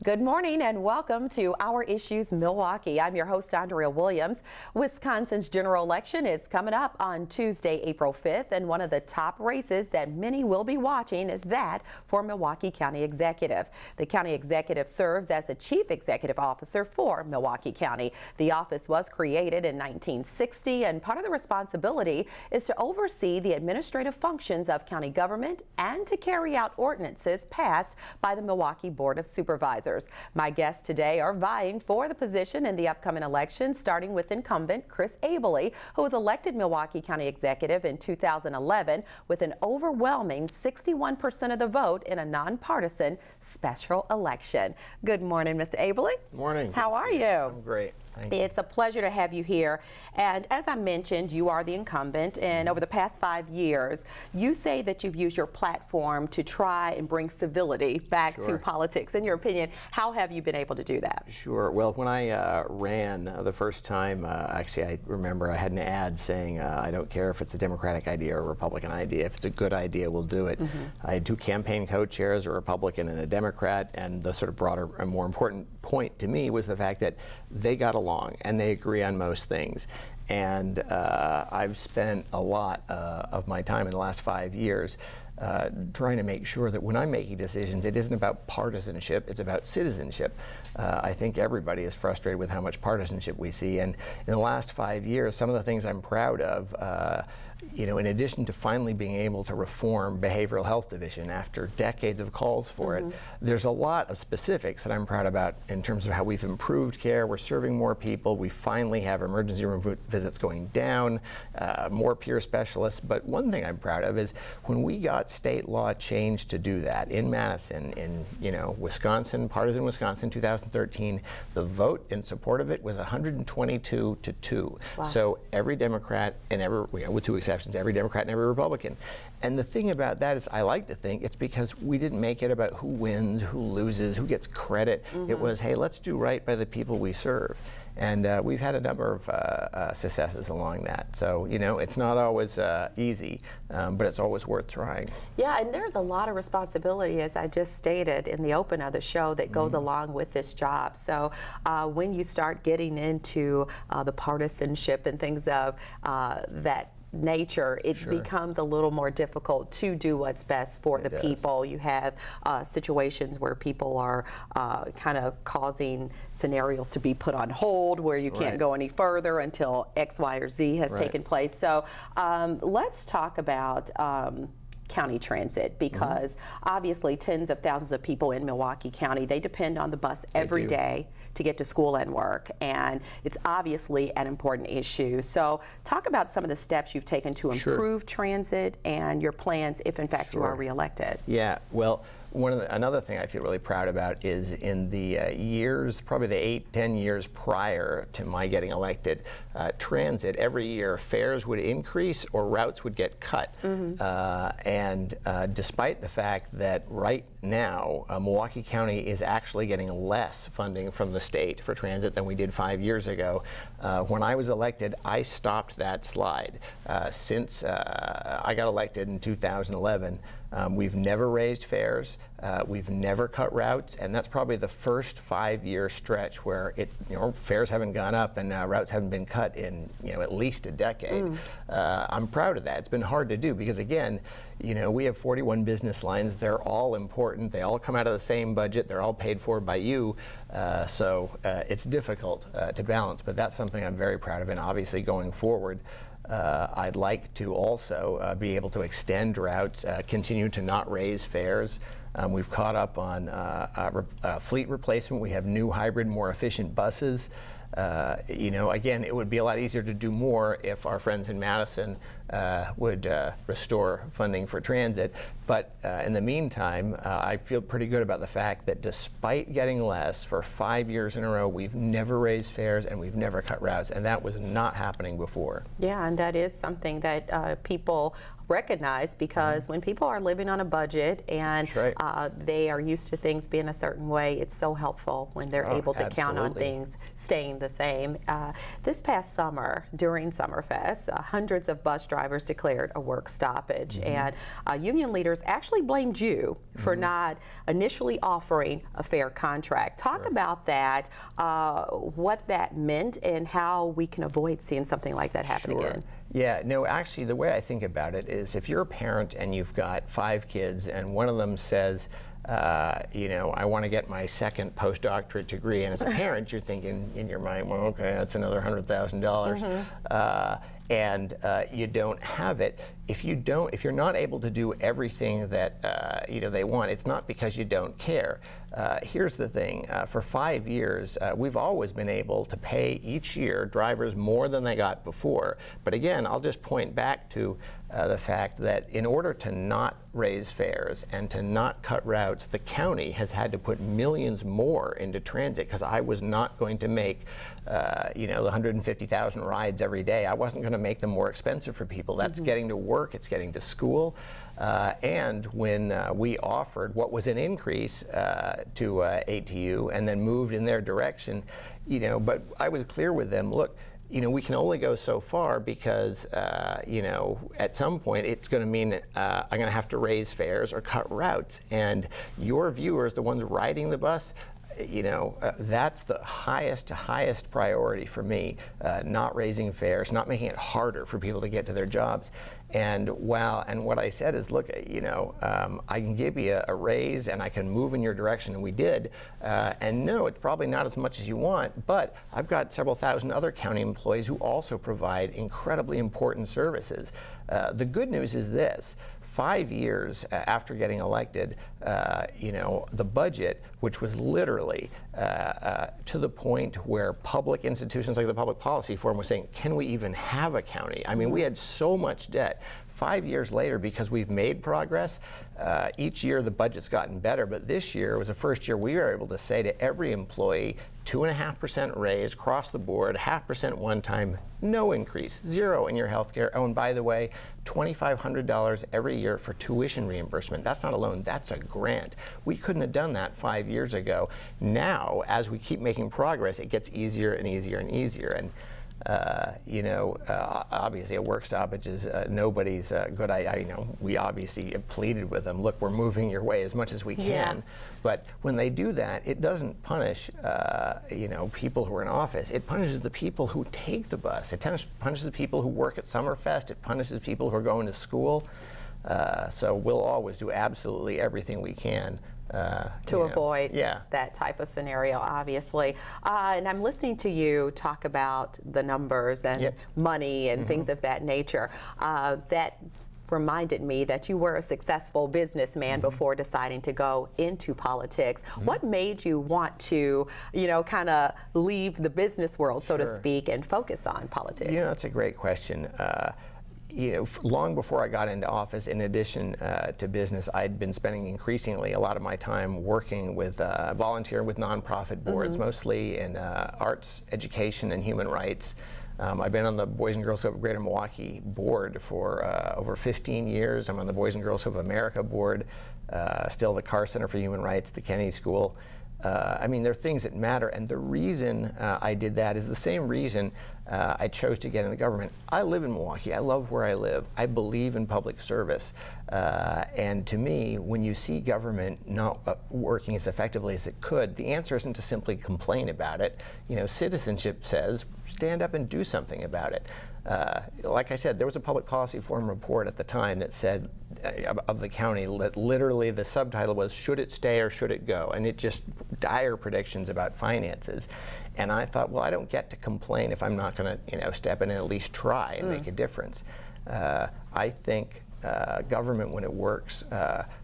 Good morning and welcome to Our Issues Milwaukee. I'm your host, Andrea Williams. Wisconsin's general election is coming up on Tuesday, April 5th, and one of the top races that many will be watching is that for Milwaukee County Executive. The county executive serves as the chief executive officer for Milwaukee County. The office was created in 1960, and part of the responsibility is to oversee the administrative functions of county government and to carry out ordinances passed by the Milwaukee Board of Supervisors. My guests today are vying for the position in the upcoming election, starting with incumbent Chris Abele, who was elected Milwaukee County Executive in 2011 with an overwhelming 61% of the vote in a nonpartisan special election. Good morning, Mr. Abele. Good morning. How are you? I'm great. Thank you. It's a pleasure to have you here. And as I mentioned, you are the incumbent, and over the past 5 years, you say that you've used your platform to try and bring civility back to politics. In your opinion, how have you been able to do that? Sure. Well, when I ran the first time, actually, I remember I had an ad saying, I don't care if it's a Democratic idea or a Republican idea. If it's a good idea, we'll do it. I had two campaign co-chairs, a Republican and a Democrat, and the sort of broader and more important point to me was the fact that they got along and they agree on most things. And I've spent a lot of my time in the last 5 years trying to make sure that when I'm making decisions, it isn't about partisanship, it's about citizenship. I think everybody is frustrated with how much partisanship we see, and in the last 5 years, some of the things I'm proud of, in addition to finally being able to reform behavioral health division after decades of calls for it, there's a lot of specifics that I'm proud about in terms of how we've improved care, we're serving more people, we finally have emergency room visits going down, more peer specialists. But one thing I'm proud of is when we got state law changed to do that in Madison, in Wisconsin, partisan Wisconsin, 2013, the vote in support of it was 122 to 2. Wow. So every Democrat and with two exceptions, every Democrat and every Republican. And the thing about that is I like to think it's because we didn't make it about who wins, who loses, who gets credit. It was, hey, let's do right by the people we serve. And we've had a number of successes along that. So, it's not always easy, but it's always worth trying. Yeah, and there's a lot of responsibility, as I just stated in the open of the show, that goes along with this job. So when you start getting into the partisanship and things of that nature, it becomes a little more difficult to do what's best for the people. You have situations where people are kind of causing scenarios to be put on hold where you can't go any further until X, Y, or Z has taken place. So let's talk about county transit, because obviously tens of thousands of people in Milwaukee County, they depend on the bus every day to get to school and work, and it's obviously an important issue. So talk about some of the steps you've taken to improve transit and your plans if in fact you are reelected. Yeah, well, another thing I feel really proud about is in the years, probably the 8-10 years prior to my getting elected, transit, every year fares would increase or routes would get cut. And despite the fact that right now Milwaukee County is actually getting less funding from the state for transit than we did 5 years ago, when I was elected, I stopped that slide. Since I got elected in 2011, we've never raised fares, we've never cut routes, and that's probably the first 5-year stretch where fares haven't gone up and routes haven't been cut in at least a decade. I'm proud of that. It's been hard to do because, again, we have 41 business lines. They're all important. They all come out of the same budget. They're all paid for by you. So it's difficult to balance, but that's something I'm very proud of. And obviously going forward, I'd like to also be able to extend routes, continue to not raise fares. We've caught up on fleet replacement. We have new hybrid, more efficient buses. Again, it would be a lot easier to do more if our friends in Madison would restore funding for transit. But in the meantime, I feel pretty good about the fact that despite getting less for 5 years in a row, we've never raised fares and we've never cut routes, and that was not happening before. Yeah, and that is something that people recognize, because when people are living on a budget and they are used to things being a certain way, it's so helpful when they're able to count on things staying the same. This past summer, during Summerfest, hundreds of bus drivers declared a work stoppage, and union leaders actually blamed you for not initially offering a fair contract. Talk about that, what that meant, and how we can avoid seeing something like that happen again. Yeah, no, actually, the way I think about it is if you're a parent and you've got 5 kids and one of them says, you know, I want to get my second postdoctorate degree, and as a parent, you're thinking in your mind, well, okay, that's another $100,000. And you don't have it. If you're not able to do everything that you know they want, it's not because you don't care. Here's the thing: for 5 years, we've always been able to pay each year drivers more than they got before. But again, I'll just point back to the fact that in order to not raise fares and to not cut routes, the county has had to put millions more into transit because I was not going to make, you know, the 150,000 rides every day. I wasn't going to make them more expensive for people. That's getting to work, it's getting to school. And when we offered what was an increase to ATU and then moved in their direction, you know, but I was clear with them, look, you know, we can only go so far because, you know, at some point it's going to mean I'm going to have to raise fares or cut routes. And your viewers, the ones riding the bus, you know, that's the highest priority for me, not raising fares, not making it harder for people to get to their jobs. And what I said is, look, you know, I can give you a raise and I can move in your direction, and we did. And no, it's probably not as much as you want, but I've got several thousand other county employees who also provide incredibly important services. The good news is this: 5 years after getting elected, you know, the budget, which was literally to the point where public institutions like the Public Policy Forum was saying, can we even have a county? I mean, we had so much debt. 5 years later, because we've made progress, each year the budget's gotten better, but this year was the first year we were able to say to every employee, 2.5% raise across the board, 0.5% one time, no increase, zero in your health care. Oh, and by the way, $2,500 every year for tuition reimbursement. That's not a loan, that's a grant. We couldn't have done that 5 years ago. Now, as we keep making progress, it gets easier and easier and easier. And you know, obviously a work stoppage is nobody's good. You know, we obviously pleaded with them, look, we're moving your way as much as we can. But when they do that, it doesn't punish, you know, people who are in office. It punishes the people who take the bus. It punishes the people who work at Summerfest. It punishes people who are going to school. So we'll always do absolutely everything we can to avoid that type of scenario, obviously. And I'm listening to you talk about the numbers and money and things of that nature. That reminded me that you were a successful businessman before deciding to go into politics. What made you want to, you know, kind of leave the business world, so to speak, and focus on politics? You know, that's a great question. You know, long before I got into office, in addition to business, I'd been spending increasingly a lot of my time working with, volunteering with nonprofit boards, mostly in arts, education, and human rights. I've been on the Boys and Girls Club of Greater Milwaukee board for over 15 years. I'm on the Boys and Girls Club of America board, still the Carr Center for Human Rights, the Kennedy School. I mean, there are things that matter, and the reason I did that is the same reason I chose to get into government. I live in Milwaukee. I love where I live. I believe in public service. And to me, when you see government not working as effectively as it could, the answer isn't to simply complain about it. You know, citizenship says, stand up and do something about it. Like I said, there was a Public Policy Forum report at the time that said, of the county, that literally the subtitle was, should it stay or should it go? And it just dire predictions about finances. And I thought, well, I don't get to complain if I'm not going to, you know, step in and at least try and make a difference. I think government, when it works,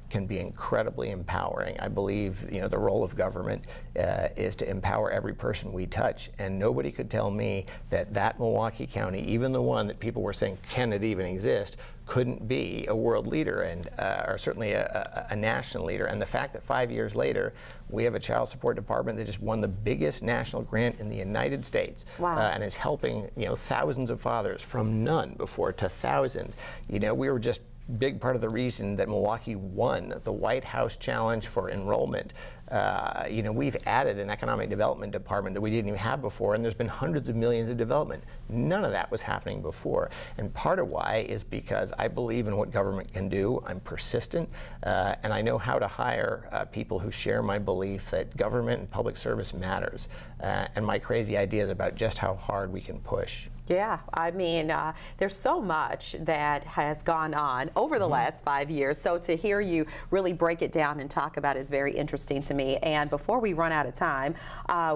can be incredibly empowering. I believe, you know, the role of government is to empower every person we touch, and nobody could tell me that Milwaukee County, even the one that people were saying, can it even exist, couldn't be a world leader and or certainly a national leader. And the fact that 5 years later we have a child support department that just won the biggest national grant in the United States, and is helping, you know, thousands of fathers from none before to thousands. You know, we were just big part of the reason that Milwaukee won the White House Challenge for Enrollment We've added an economic development department that we didn't even have before, and there's been hundreds of millions of development. None of that was happening before. And part of why is because I believe in what government can do. I'm persistent, and I know how to hire people who share my belief that government and public service matters, and my crazy ideas about just how hard we can push. Yeah, I mean, there's so much that has gone on over the last 5 years. So to hear you really break it down and talk about it is very interesting to me. And before we run out of time,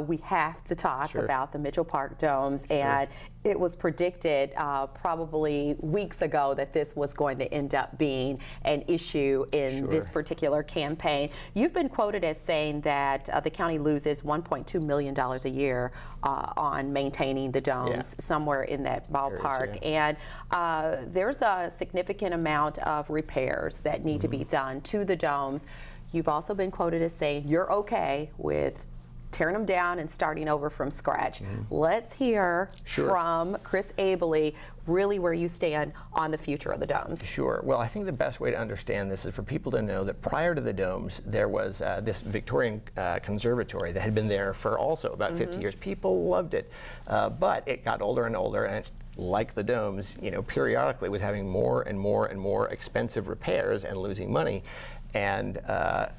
we have to talk about the Mitchell Park domes. And it was predicted probably weeks ago that this was going to end up being an issue in this particular campaign. You've been quoted as saying that the county loses $1.2 million a year on maintaining the domes, somewhere in that ballpark. And there's a significant amount of repairs that need to be done to the domes. You've also been quoted as saying you're okay with tearing them down and starting over from scratch. Let's hear from Chris Abele really where you stand on the future of the domes. Sure. Well, I think the best way to understand this is for people to know that prior to the domes, there was this Victorian conservatory that had been there for also about 50 years. People loved it, but it got older and older, and it's like the domes, periodically was having more and more and more expensive repairs and losing money. And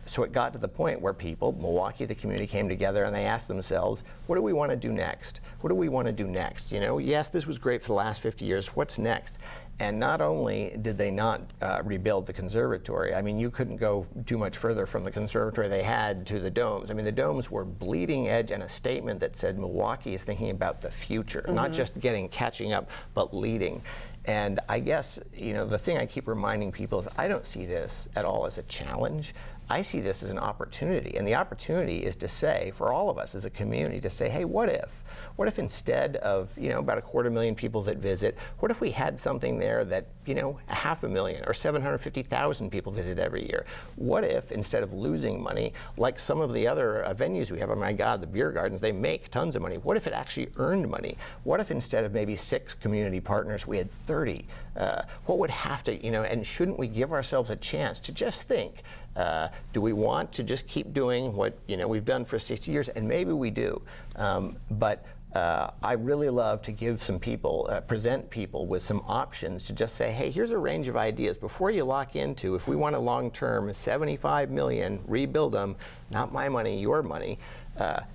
so it got to the point where people, Milwaukee, the community, came together and they asked themselves, what do we want to do next? What do we want to do next? Yes, this was great for the last 50 years. What's next? And not only did they not rebuild the conservatory, I mean, you couldn't go too much further from the conservatory they had to the domes. I mean, the domes were bleeding edge and a statement that said Milwaukee is thinking about the future, not just catching up, but leading. And I guess, the thing I keep reminding people is I don't see this at all as a challenge. I see this as an opportunity, and the opportunity is to say, for all of us as a community, to say, hey, what if? What if instead of, about 250,000 people that visit, what if we had something there that, 500,000 or 750,000 people visit every year? What if instead of losing money, like some of the other venues we have, oh my God, the beer gardens, they make tons of money. What if it actually earned money? What if instead of maybe 6 community partners, we had 30? What would have to, and shouldn't we give ourselves a chance to just think, do we want to just keep doing what we've done for 60 years? And maybe we do. But I really love to give some people, present people with some options to just say, hey, here's a range of ideas. Before you lock into, if we want a long-term 75 million, rebuild them, not my money, your money,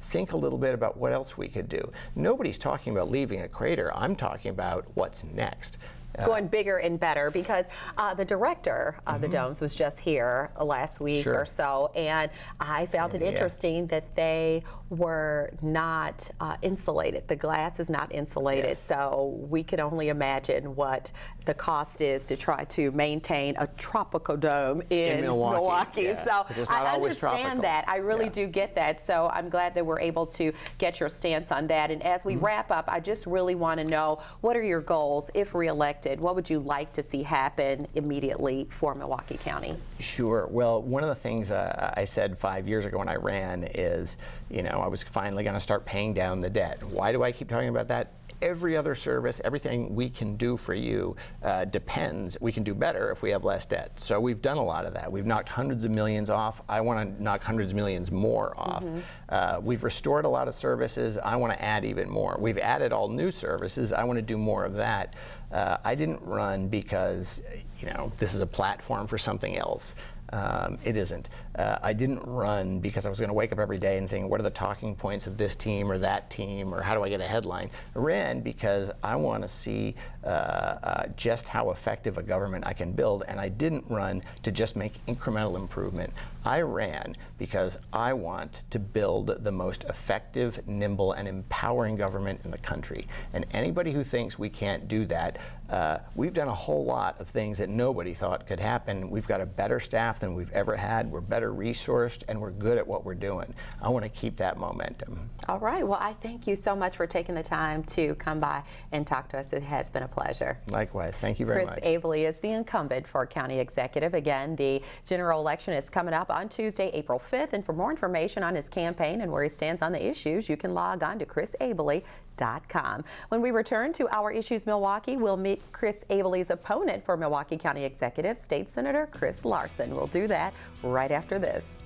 think a little bit about what else we could do. Nobody's talking about leaving a crater. I'm talking about what's next. Going bigger and better, because the director of the domes was just here last week or so, and I found it interesting that they were not insulated. The glass is not insulated, so we can only imagine what the cost is to try to maintain a tropical dome in Milwaukee. So I understand that. I really do get that. So I'm glad that we're able to get your stance on that. And as we wrap up, I just really want to know, what are your goals if reelected? What would you like to see happen immediately for Milwaukee County? Sure. Well, one of the things I said 5 years ago when I ran is, I was finally going to start paying down the debt. Why do I keep talking about that? Every other service, everything we can do for you depends. We can do better if we have less debt. So we've done a lot of that. We've knocked hundreds of millions off. I want to knock hundreds of millions more off. We've restored a lot of services. I want to add even more. We've added all new services. I want to do more of that. I didn't run because, this is a platform for something else. It isn't. I didn't run because I was going to wake up every day and saying, what are the talking points of this team or that team, or how do I get a headline? I ran because I want to see just how effective a government I can build, and I didn't run to just make incremental improvement. I ran because I want to build the most effective, nimble, and empowering government in the country. And anybody who thinks we can't do that, we've done a whole lot of things that nobody thought could happen. We've got a better staff than we've ever had. We're better resourced, and we're good at what we're doing. I want to keep that momentum. All right. Well, I thank you so much for taking the time to come by and talk to us. It has been a pleasure. Likewise. Thank you very much. Chris Abele is the incumbent for county executive. Again, the general election is coming up on Tuesday, April 5th. And for more information on his campaign and where he stands on the issues, you can log on to chrisabele.com. When we return to Our Issues Milwaukee, we'll meet Chris Abele's opponent for Milwaukee County Executive, State Senator Chris Larson. We'll do that right after this.